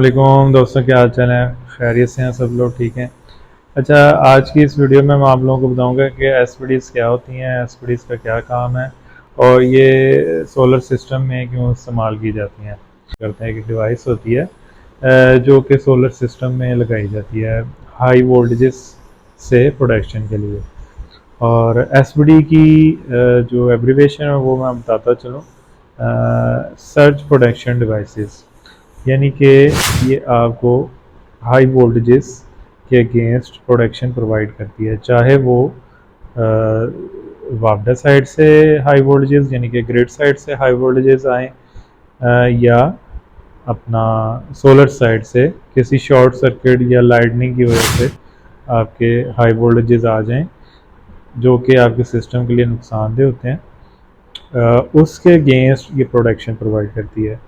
वालेकुम दोस्तों, क्या हाल चाल है। खैरियत से हैं सब लोग, ठीक हैं। अच्छा, आज की इस वीडियो में मैं आप लोगों को बताऊंगा कि एसपीडीज़ क्या होती हैं, एसपीडीज़ का क्या काम है और ये सोलर सिस्टम में क्यों इस्तेमाल की जाती हैं। करते हैं कि डिवाइस होती है जो कि सोलर सिस्टम में लगाई जाती है हाई वोल्टेजेस से प्रोटेक्शन के लिए। और एसपीडी की जो एब्रीवेशन है वो मैं बताता चलूँ। सर्च प्रोटेक्शन डिवाइसेस, यानी कि ये आपको हाई वोल्टेजेस के अगेंस्ट प्रोटेक्शन प्रोवाइड करती है, चाहे वो वापडा साइड से हाई वोल्टेजेस यानी कि ग्रिड साइड से हाई वोल्टेजेस आए या अपना सोलर साइड से किसी शॉर्ट सर्किट या लाइटनिंग की वजह से आपके हाई वोल्टेजेस आ जाएं जो कि आपके सिस्टम के लिए नुकसानदेह होते हैं। उसके अगेंस्ट ये प्रोटेक्शन प्रोवाइड करती है।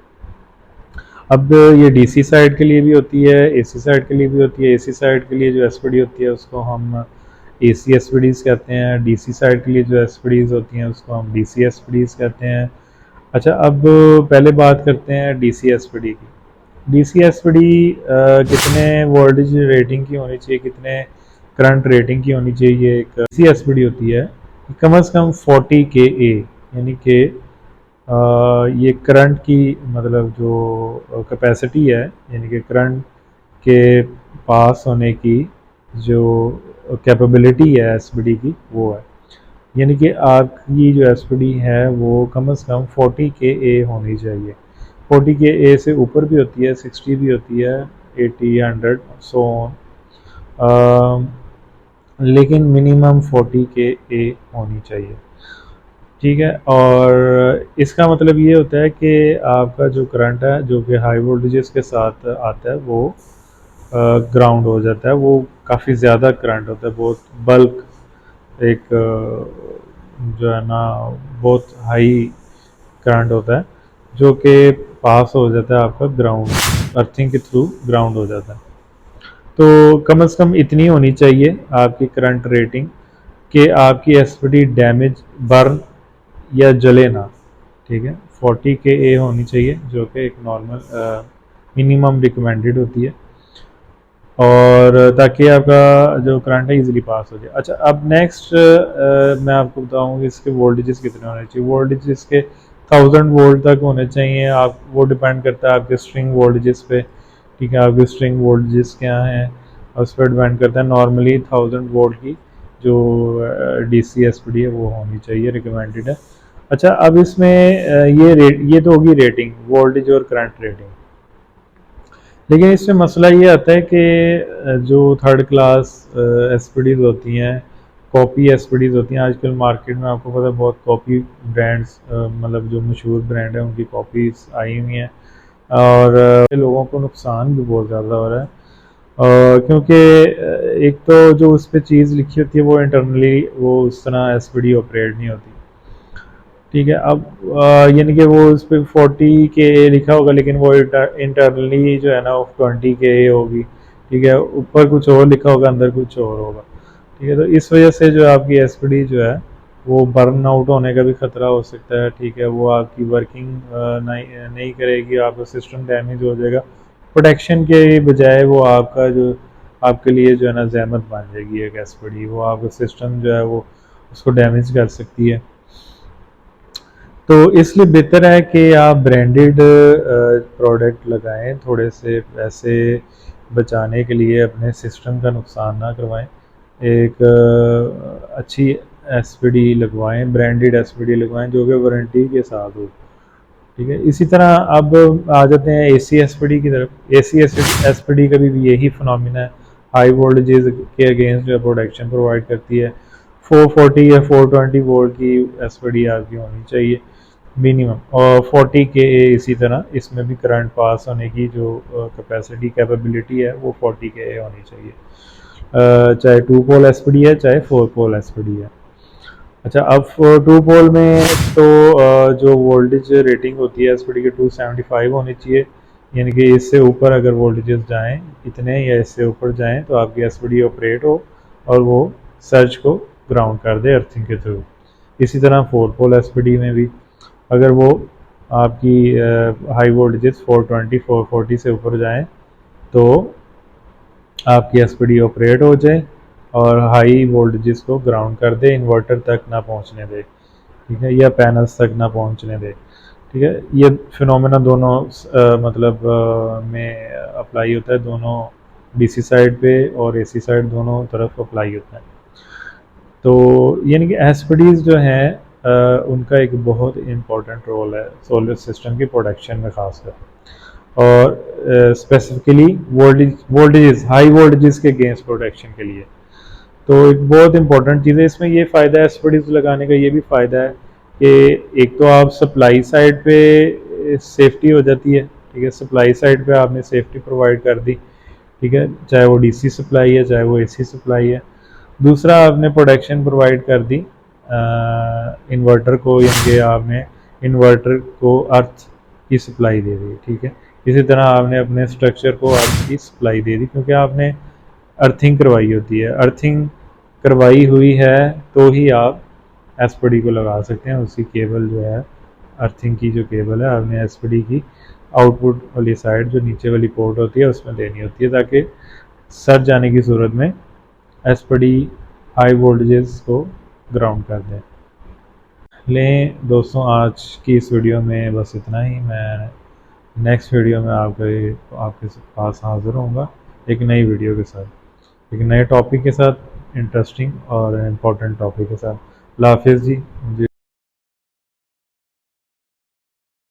अब ये डीसी साइड के लिए भी होती है, एसी साइड के लिए भी होती है। एसी साइड के लिए जो एसपीडी होती है उसको हम एसी एसपीडीज़ कहते हैं। डीसी साइड के लिए जो एसपीडीज़ होती हैं उसको हम डीसी एसपीडीज़ कहते हैं। अच्छा, अब पहले बात करते हैं डीसी एसपीडी की। डीसी एसपीडी कितने वोल्टेज रेटिंग की होनी चाहिए, कितने करंट रेटिंग की होनी चाहिए। एक डीसी एसपीडी होती है कम से कम 40 के ए, यानी कि ये करंट की मतलब जो कैपेसिटी है, यानी कि करंट के पास होने की जो कैपेबिलिटी है एसपीडी की, वो है। यानी कि आपकी जो एसपीडी है वो कम से कम 40 के ए होनी चाहिए। 40 के ए से ऊपर भी होती है, 60 भी होती है, 80, 100 सो ऑन, लेकिन मिनिमम 40 के ए होनी चाहिए। ठीक है। और इसका मतलब ये होता है कि आपका जो करंट है जो कि हाई वोल्टेजेस के साथ आता है वो ग्राउंड हो जाता है। वो काफ़ी ज़्यादा करंट होता है, बहुत बल्क, एक जो है ना बहुत हाई करंट होता है जो कि पास हो जाता है आपका ग्राउंड, अर्थिंग के थ्रू ग्राउंड हो जाता है। तो कम से कम इतनी होनी चाहिए आपकी करंट रेटिंग कि आपकी एसपीडी डैमेज, बर्न या जले ना। ठीक है, 40 के ए होनी चाहिए जो कि एक नॉर्मल मिनिमम रिकमेंडेड होती है, और ताकि आपका जो करंट है इजीली पास हो जाए। अच्छा, अब नेक्स्ट मैं आपको बताऊँ कि इसके वोल्टेजेस कितने होने चाहिए। वोल्टेज इसके 1000 वोल्ट तक होने चाहिए। आप वो डिपेंड करता है आपके स्ट्रिंग वोल्टेजेस पे। ठीक है, आपके स्ट्रिंग वोल्टेजेस क्या हैं उस पर डिपेंड करता है। नॉर्मली 1000 वोल्ट की जो डीसी एसपीडी है वो होनी चाहिए, रिकमेंडेड है। अच्छा, अब इसमें ये तो होगी रेटिंग, वोल्टेज और करंट रेटिंग। लेकिन इसमें मसला ये आता है कि जो थर्ड क्लास एसपीडीज़ होती हैं, कॉपी एसपीडीज़ होती हैं, आजकल मार्केट में आपको पता है बहुत कॉपी ब्रांड्स, मतलब जो मशहूर ब्रांड है उनकी कॉपीज आई हुई हैं, और लोगों को नुकसान भी बहुत ज़्यादा हो रहा है। क्योंकि एक तो जो उस पर चीज़ लिखी होती है वो इंटरनली वो उस तरह एसपीडी ऑपरेट नहीं होती। ठीक है, अब यानी कि वो उस पर 40 के लिखा होगा लेकिन वो इंटरनली जो है ना वो 20 के होगी। ठीक है, ऊपर कुछ और लिखा होगा, अंदर कुछ और होगा। ठीक है, तो इस वजह से जो आपकी एसपीडी जो है वो बर्न आउट होने का भी ख़तरा हो सकता है। ठीक है, वो आपकी वर्किंग नहीं करेगी, आपका सिस्टम डैमेज हो जाएगा। प्रोटेक्शन के बजाय वो आपका जो आपके लिए जो है ना जहमत बन जाएगी एक एसपीडी, वो आपका सिस्टम जो है वो उसको डैमेज कर सकती है। तो इसलिए बेहतर है कि आप ब्रांडेड प्रोडक्ट लगाएं, थोड़े से पैसे बचाने के लिए अपने सिस्टम का नुकसान ना करवाएं। एक अच्छी एसपीडी लगवाएं, ब्रांडेड एसपीडी लगवाएं जो कि वारंटी के साथ हो। ठीक है, इसी तरह अब आ जाते हैं एसी एसपीडी की तरफ। एसी एसपीडी का भी यही फिनोमिना है, हाई वोल्टेजेस के अगेंस्ट जो प्रोटेक्शन प्रोवाइड करती है। 440 या 420 वोल्ट की एसपीडी आपकी होनी चाहिए मिनिमम, और 40 के इसी तरह इसमें भी करंट पास होने की जो कैपेसिटी कैपेबिलिटी है वो 40 के होनी चाहिए, चाहे 2 पोल एसपीडी है चाहे 4 पोल एसपीडी है। अच्छा, अब 2 पोल में तो जो वोल्टेज रेटिंग होती है एसपीडी की 275 होनी चाहिए, यानी कि इससे ऊपर अगर वोल्टेजेस जाएँ इतने या इससे ऊपर जाएँ तो आपकी एसपीडी ऑपरेट हो और वो सर्ज को ग्राउंड कर दे अर्थिंग के थ्रू। इसी तरह 4 पोल एसपीडी में भी अगर वो आपकी हाई वोल्टेजेस 420 440 से ऊपर जाएं तो आपकी एसपीडी ऑपरेट हो जाए और हाई वोल्टेजेस को ग्राउंड कर दे, इन्वर्टर तक ना पहुंचने दे, ठीक है, या पैनल्स तक ना पहुंचने दे, ठीक है। ये फिनोमेना दोनों में अप्लाई होता है, दोनों डीसी साइड पे और एसी साइड दोनों तरफ अप्लाई होता है। तो यानी कि एसपीडीज जो हैं उनका एक बहुत इम्पोर्टेंट रोल है सोलर सिस्टम की प्रोडक्शन में खासकर, और स्पेसिफिकली वोल्टेजेस हाई वोल्टेजेस के अगेंस्ट प्रोटेक्शन के लिए। तो एक बहुत इंपॉर्टेंट चीज़ है इसमें, ये फ़ायदा है एसपीडीज लगाने का, ये भी फ़ायदा है कि एक तो आप सप्लाई साइड पे सेफ्टी हो जाती है, ठीक है, सप्लाई साइड पे आपने सेफ्टी प्रोवाइड कर दी, ठीक है, चाहे वो डीसी सप्लाई है चाहे वो एसी सप्लाई है। दूसरा आपने प्रोटेक्शन प्रोवाइड कर दी इन्वर्टर को, यानी कि आपने इन्वर्टर को अर्थ की सप्लाई दे दी, ठीक है। इसी तरह आपने अपने स्ट्रक्चर को अर्थ की सप्लाई दे दी, क्योंकि आपने अर्थिंग करवाई होती है। अर्थिंग करवाई हुई है तो ही आप एसपीडी को लगा सकते हैं। उसकी केबल जो है, अर्थिंग की जो केबल है, आपने एसपीडी की आउटपुट वाली साइड जो नीचे वाली पोर्ट होती है उसमें देनी होती है, ताकि सर जाने की सूरत में एसपीडी हाई वोल्टेजेस को ग्राउंड कर दें। लें दोस्तों, आज की इस वीडियो में बस इतना ही। मैं नेक्स्ट वीडियो में आपके पास हाज़िर होऊंगा एक नई वीडियो के साथ, एक नए टॉपिक के साथ, इंटरेस्टिंग और इम्पोर्टेंट टॉपिक के साथ। अल्लाह हाफिज़ जी।